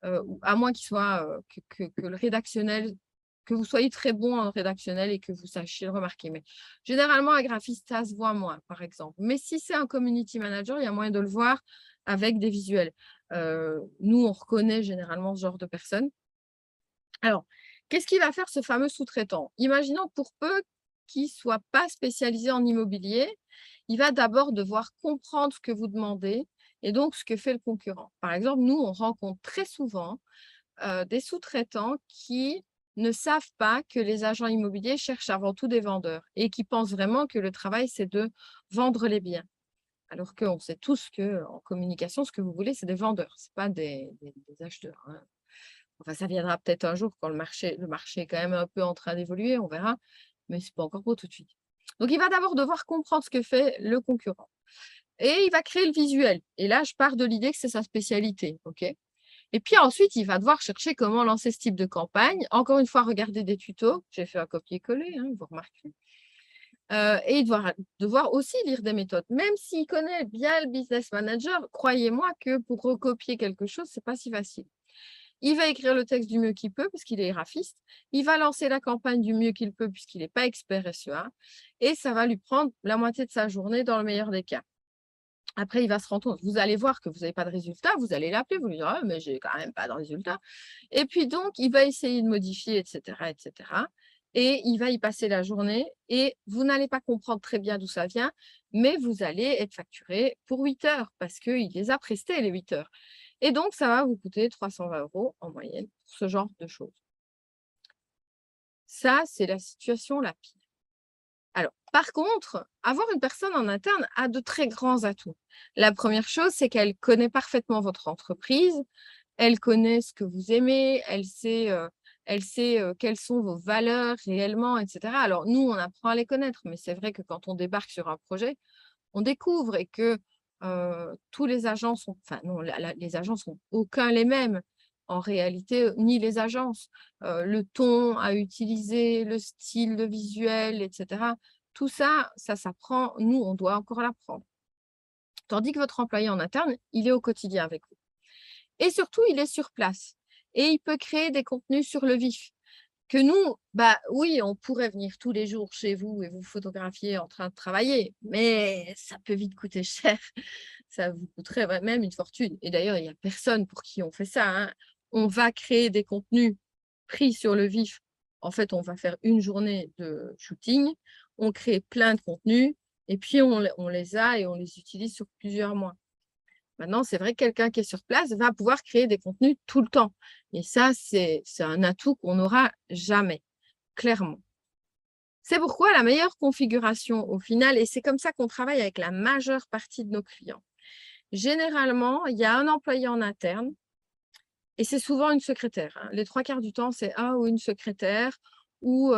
à moins qu'il soit, que le rédactionnel, que vous soyez très bon en rédactionnel et que vous sachiez le remarquer. Mais généralement, un graphiste, ça se voit moins, par exemple. Mais si c'est un community manager, il y a moyen de le voir avec des visuels. Nous, on reconnaît généralement ce genre de personnes. Alors, qu'est-ce qu'il va faire ce fameux sous-traitant? Imaginons pour peu qu'il ne soit pas spécialisé en immobilier, il va d'abord devoir comprendre ce que vous demandez et donc ce que fait le concurrent. Par exemple, nous, on rencontre très souvent des sous-traitants qui ne savent pas que les agents immobiliers cherchent avant tout des vendeurs et qui pensent vraiment que le travail, c'est de vendre les biens. Alors qu'on sait tous qu'en communication, ce que vous voulez, c'est des vendeurs, c'est pas des acheteurs, hein. Enfin, ça viendra peut-être un jour quand le marché est quand même un peu en train d'évoluer, on verra, mais c'est pas encore pour tout de suite. Donc il va d'abord devoir comprendre ce que fait le concurrent et il va créer le visuel et là, je pars de l'idée que c'est sa spécialité, OK? Et puis ensuite, il va devoir chercher comment lancer ce type de campagne. Encore une fois, regarder des tutos. J'ai fait un copier-coller, hein, vous remarquez. Et il va devoir aussi lire des méthodes. Même s'il connaît bien le business manager, croyez-moi que pour recopier quelque chose, c'est pas si facile. Il va écrire le texte du mieux qu'il peut, parce qu'il est graphiste. Il va lancer la campagne du mieux qu'il peut, puisqu'il n'est pas expert SEA. Et ça va lui prendre la moitié de sa journée dans le meilleur des cas. Après, il va se rendre compte, vous allez voir que vous n'avez pas de résultat, vous allez l'appeler, vous lui direz: «Ah, mais j'ai quand même pas de résultat». Et puis donc, il va essayer de modifier, et cetera, et cetera. Et il va y passer la journée et vous n'allez pas comprendre très bien d'où ça vient, mais vous allez être facturé pour 8 heures parce qu'il les a prestées, les 8 heures. Et donc, ça va vous coûter 320 € en moyenne pour ce genre de choses. Ça, c'est la situation la pire. Alors, par contre, avoir une personne en interne a de très grands atouts. La première chose, c'est qu'elle connaît parfaitement votre entreprise, elle connaît ce que vous aimez, elle sait quelles sont vos valeurs réellement, et cetera. Alors nous, on apprend à les connaître, mais c'est vrai que quand on débarque sur un projet, on découvre et que, tous les agents sont enfin non, les agents sont aucun les mêmes. En réalité, ni les agences, le ton à utiliser, le style de visuel, et cetera. Tout ça, ça s'apprend. Nous, on doit encore l'apprendre. Tandis que votre employé en interne, il est au quotidien avec vous et surtout, il est sur place et il peut créer des contenus sur le vif. Que nous, bah, oui, on pourrait venir tous les jours chez vous et vous photographier en train de travailler, mais ça peut vite coûter cher. Ça vous coûterait même une fortune et d'ailleurs, il y a personne pour qui on fait ça, hein. On va créer des contenus pris sur le vif. En fait, on va faire une journée de shooting, on crée plein de contenus et puis on les a et on les utilise sur plusieurs mois. Maintenant, c'est vrai que quelqu'un qui est sur place va pouvoir créer des contenus tout le temps. Et ça, c'est un atout qu'on n'aura jamais, clairement. C'est pourquoi la meilleure configuration au final, et c'est comme ça qu'on travaille avec la majeure partie de nos clients. Généralement, il y a un employé en interne et c'est souvent une secrétaire, hein. Les 3 quarts du temps, c'est un ou une secrétaire ou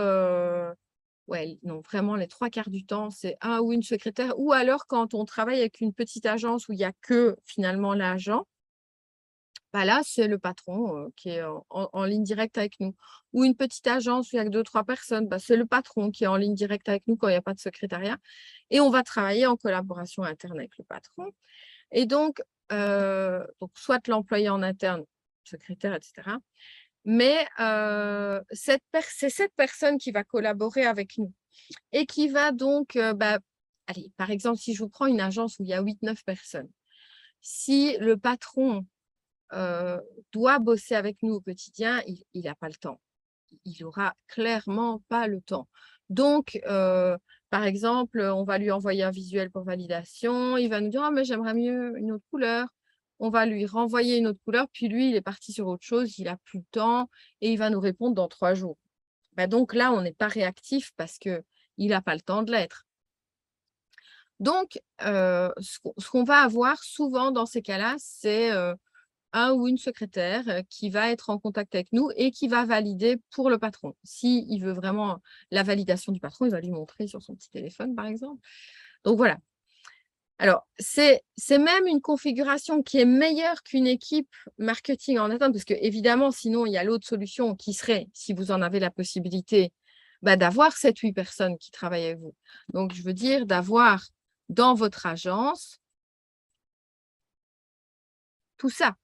ouais, non, vraiment les 3 quarts du temps, c'est un ou une secrétaire ou alors quand on travaille avec une petite agence où il y a que finalement l'agent. Bah là, c'est le patron, qui est en ligne directe avec nous. Ou une petite agence où il y a que 2-3 personnes, bah, c'est le patron qui est en ligne directe avec nous quand il y a pas de secrétariat et on va travailler en collaboration interne avec le patron et donc soit l'employé en interne, secrétaire et cetera, mais c'est cette personne qui va collaborer avec nous et qui va donc, bah, allez, par exemple, si je vous prends une agence où il y a 8-9 personnes, si le patron heu, doit bosser avec nous au quotidien, il n'a pas le temps. Il aura clairement pas le temps. Donc, par exemple, on va lui envoyer un visuel pour validation, il va nous dire: «Ah mais j'aimerais mieux une autre couleur». On va lui renvoyer une autre couleur, puis lui, il est parti sur autre chose, il a plus le temps et il va nous répondre dans 3 jours. Bah, donc là, on n'est pas réactif parce qu'il a pas le temps de l'être. Donc, ce qu'on va avoir souvent dans ces cas-là, c'est, un ou une secrétaire, qui va être en contact avec nous et qui va valider pour le patron. S'il veut vraiment la validation du patron, il va lui montrer sur son petit téléphone, par exemple. Donc voilà. Alors, c'est même une configuration qui est meilleure qu'une équipe marketing en interne, parce que évidemment, sinon, il y a l'autre solution qui serait, si vous en avez la possibilité, bah, d'avoir 7-8 personnes qui travaillent avec vous. Donc je veux dire d'avoir dans votre agence tout ça.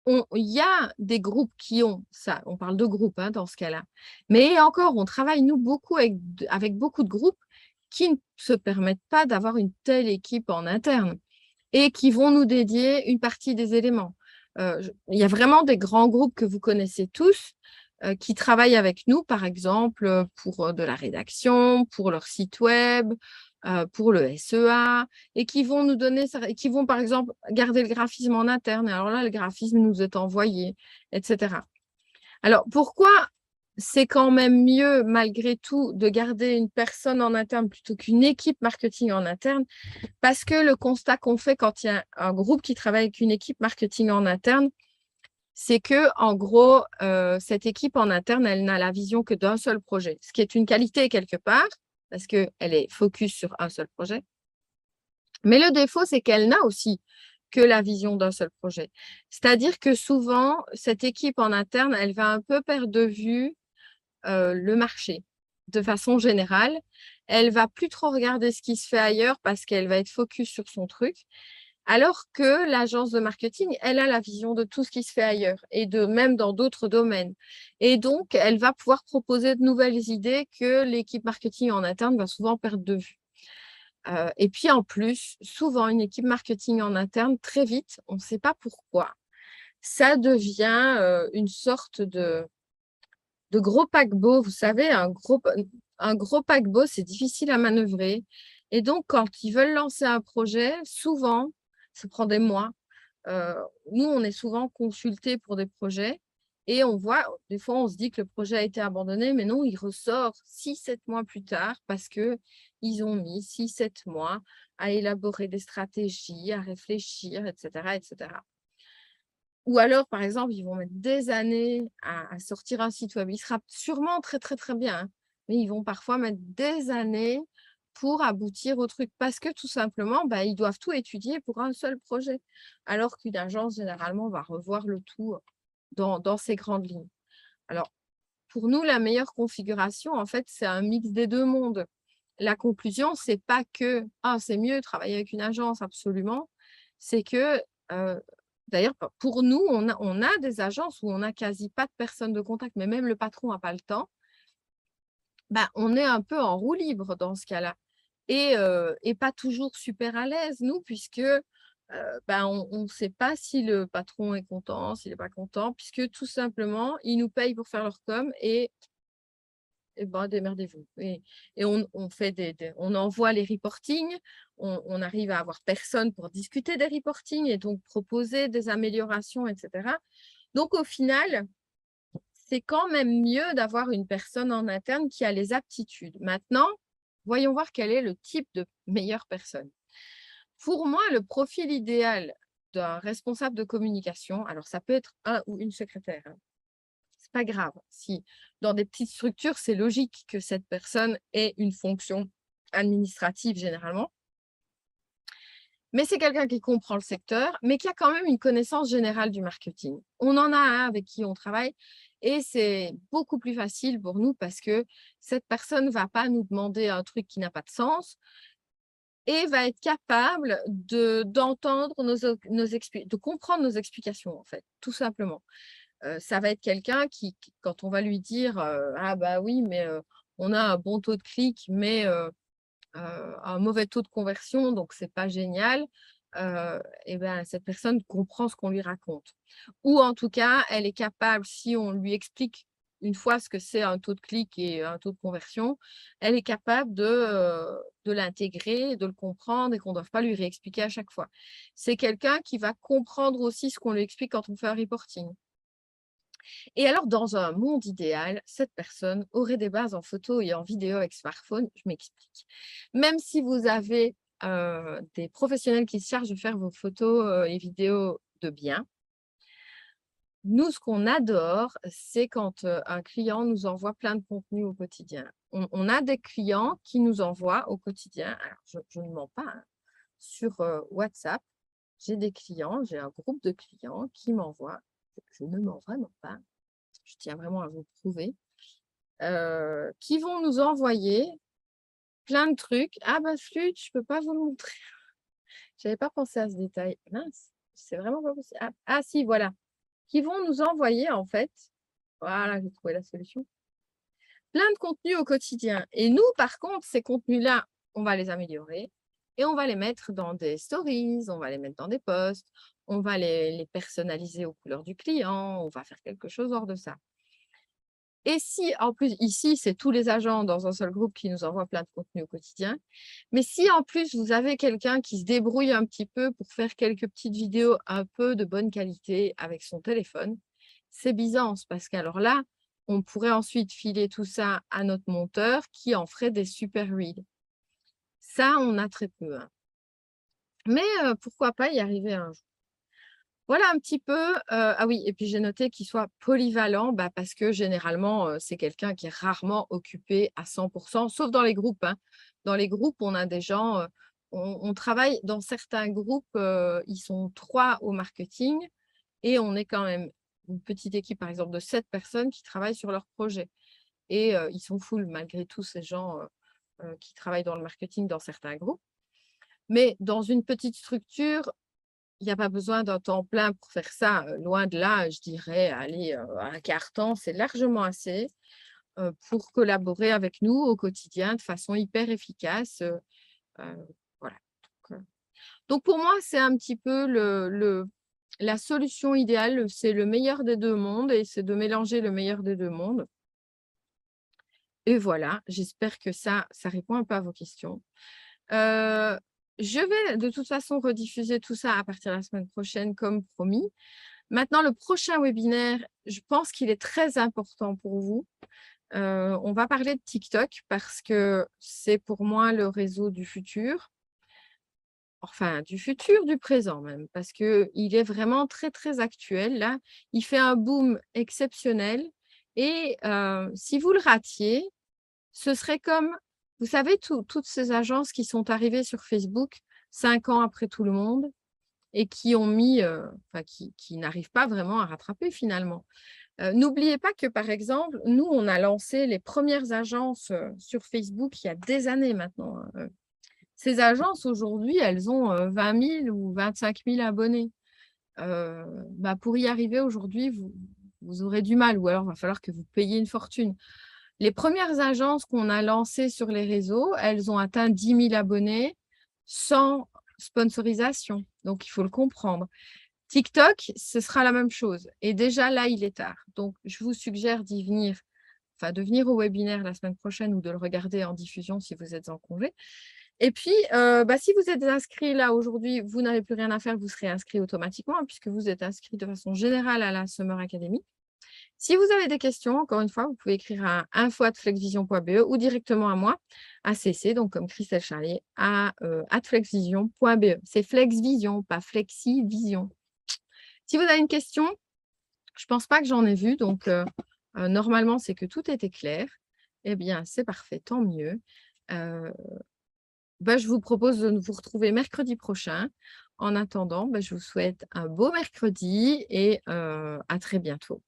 Il y a des groupes qui ont ça, on parle de groupes, hein, dans ce cas-là. Mais encore, on travaille nous beaucoup avec beaucoup de groupes qui ne se permettent pas d'avoir une telle équipe en interne et qui vont nous dédier une partie des éléments. Il y a vraiment des grands groupes que vous connaissez tous qui travaillent avec nous, par exemple, pour de la rédaction, pour leur site web, pour le SEA, et qui vont nous donner, et qui vont, par exemple, garder le graphisme en interne. Et alors là, le graphisme nous est envoyé, etc. Alors, pourquoi c'est quand même mieux, malgré tout, de garder une personne en interne plutôt qu'une équipe marketing en interne? Parce que le constat qu'on fait quand il y a un groupe qui travaille avec une équipe marketing en interne, c'est que, en gros, cette équipe en interne, elle n'a la vision que d'un seul projet, ce qui est une qualité quelque part, parce qu'elle est focus sur un seul projet. Mais le défaut, c'est qu'elle n'a aussi que la vision d'un seul projet. C'est-à-dire que souvent, cette équipe en interne, elle va un peu perdre de vue le marché de façon générale. Elle va plus trop regarder ce qui se fait ailleurs parce qu'elle va être focus sur son truc. Alors que l'agence de marketing, elle a la vision de tout ce qui se fait ailleurs et de même dans d'autres domaines. Et donc, elle va pouvoir proposer de nouvelles idées que l'équipe marketing en interne va souvent perdre de vue. Et puis en plus, souvent, une équipe marketing en interne, très vite, on ne sait pas pourquoi, ça devient une sorte de gros paquebot. Vous savez, un gros paquebot, c'est difficile à manœuvrer. Et donc, quand ils veulent lancer un projet, souvent, ça prend des mois. Nous, on est souvent consultés pour des projets et on voit, des fois, on se dit que le projet a été abandonné, mais non, il ressort 6-7 mois plus tard parce qu'ils ont mis 6-7 mois à élaborer des stratégies, à réfléchir, etc., etc. Ou alors, par exemple, ils vont mettre des années à sortir un site web. Il sera sûrement très, très, très bien, hein, mais ils vont parfois mettre des années pour aboutir au truc parce que tout simplement, bah, ils doivent tout étudier pour un seul projet. Alors qu'une agence, généralement, va revoir le tout dans ses grandes lignes. Alors, pour nous, la meilleure configuration, en fait, c'est un mix des deux mondes. La conclusion, c'est pas que c'est mieux de travailler avec une agence, absolument. C'est que, d'ailleurs, pour nous, on a des agences où on n'a quasi pas de personnes de contact, mais même le patron n'a pas le temps. Bah, on est un peu en roue libre dans ce cas-là et pas toujours super à l'aise, nous, puisque bah, on ne sait pas si le patron est content, s'il n'est pas content, puisque tout simplement, ils nous payent pour faire leur com et ben, démerdez-vous. Et on fait on envoie les reportings, on arrive à avoir personne pour discuter des reportings et donc proposer des améliorations, etc. Donc, au final, c'est quand même mieux d'avoir une personne en interne qui a les aptitudes. Maintenant, voyons voir quel est le type de meilleure personne. Pour moi, le profil idéal d'un responsable de communication, alors ça peut être un ou une secrétaire, hein, c'est pas grave. Si dans des petites structures, c'est logique que cette personne ait une fonction administrative généralement, mais c'est quelqu'un qui comprend le secteur, mais qui a quand même une connaissance générale du marketing. On en a un avec qui on travaille et c'est beaucoup plus facile pour nous parce que cette personne ne va pas nous demander un truc qui n'a pas de sens et va être capable d'entendre de comprendre nos explications, en fait, tout simplement. Ça va être quelqu'un qui quand on va lui dire, «Ah bah oui, mais on a un bon taux de clic, mais un mauvais taux de conversion, donc c'est pas génial», et ben, cette personne comprend ce qu'on lui raconte. Ou en tout cas, elle est capable, si on lui explique une fois ce que c'est un taux de clic et un taux de conversion, elle est capable de l'intégrer, de le comprendre et qu'on ne doive pas lui réexpliquer à chaque fois. C'est quelqu'un qui va comprendre aussi ce qu'on lui explique quand on fait un reporting. Et alors, dans un monde idéal, cette personne aurait des bases en photo et en vidéo avec smartphone. Je m'explique. Même si vous avez des professionnels qui se chargent de faire vos photos et vidéos de bien, nous, ce qu'on adore, c'est quand un client nous envoie plein de contenu au quotidien. On a des clients qui nous envoient au quotidien, alors je ne mens pas, hein, sur WhatsApp, j'ai des clients, j'ai un groupe de clients qui m'envoient, je ne mens vraiment pas, je tiens vraiment à vous le prouver, qui vont nous envoyer plein de trucs. Ah bah flûte, je peux pas vous le montrer. J'avais pas pensé à ce détail. Mince, c'est vraiment pas possible. Ah si, voilà. Qui vont nous envoyer en fait, voilà, j'ai trouvé la solution, plein de contenus au quotidien. Et nous, par contre, ces contenus-là, on va les améliorer. et on va les mettre dans des stories, on va les mettre dans des posts, on va les personnaliser aux couleurs du client, on va faire quelque chose hors de ça. Et si en plus ici, c'est tous les agents dans un seul groupe qui nous envoient plein de contenu au quotidien. Mais si en plus vous avez quelqu'un qui se débrouille un petit peu pour faire quelques petites vidéos un peu de bonne qualité avec son téléphone, c'est Bizance parce qu'alors là, on pourrait ensuite filer tout ça à notre monteur qui en ferait des super reels. Ça, on a très peu, hein. Mais pourquoi pas y arriver un jour. Voilà un petit peu, ah oui et puis j'ai noté qu'il soit polyvalent, bah, parce que généralement, c'est quelqu'un qui est rarement occupé à 100 sauf dans les groupes, hein. Dans les groupes, on a des gens, on travaille dans certains groupes, ils sont 3 au marketing et on est quand même une petite équipe, par exemple, de 7 personnes qui travaillent sur leur projet et ils sont full malgré tout ces gens, qui travaillent dans le marketing dans certains groupes. Mais dans une petite structure, il y a pas besoin d'un temps plein pour faire ça, loin de là, je dirais, allez, un quart temps, c'est largement assez, pour collaborer avec nous au quotidien de façon hyper efficace, heu, voilà. Donc pour moi, c'est un petit peu la solution idéale, c'est le meilleur des 2 mondes et c'est de mélanger le meilleur des 2 mondes et voilà, j'espère que ça répond un peu à vos questions. Heu, je vais de toute façon rediffuser tout ça à partir de la semaine prochaine comme promis. Maintenant, le prochain webinaire, je pense qu'il est très important pour vous. On va parler de TikTok parce que c'est pour moi le réseau du futur, enfin du futur, du présent même, parce qu'il est vraiment très, très actuel là. Il fait un boom exceptionnel et si vous le ratiez, ce serait comme, vous savez, toutes ces agences qui sont arrivées sur Facebook 5 ans après tout le monde et qui ont mis, enfin qui n'arrivent pas vraiment à rattraper finalement. N'oubliez pas que, par exemple, nous, on a lancé les premières agences, sur Facebook il y a des années maintenant, hein, Ces agences aujourd'hui, elles ont, 20 000 ou 25 000 abonnés. Bah, pour y arriver aujourd'hui, vous aurez du mal ou alors il va falloir que vous payiez une fortune. Les premières agences qu'on a lancées sur les réseaux, elles ont atteint 10 000 abonnés sans sponsorisation, donc il faut le comprendre. TikTok, ce sera la même chose et déjà là, il est tard. Donc je vous suggère d'y venir, enfin de venir au webinaire la semaine prochaine ou de le regarder en diffusion si vous êtes en congé et puis, bah, si vous êtes inscrit là aujourd'hui, vous n'avez plus rien à faire, vous serez inscrit automatiquement, hein, puisque vous êtes inscrit de façon générale à la Summer Academy. Si vous avez des questions, encore une fois, vous pouvez écrire à info@flexvision.be ou directement à moi, à CC, donc comme Christelle Charlier, @flexvision.be. C'est Flexvision, pas Flexivision. Si vous avez une question, je pense pas que j'en ai vu, donc normalement, c'est que tout était clair. Eh bien, c'est parfait, tant mieux. Heu, Bah, je vous propose de vous retrouver mercredi prochain. En attendant, bah, je vous souhaite un beau mercredi et à très bientôt.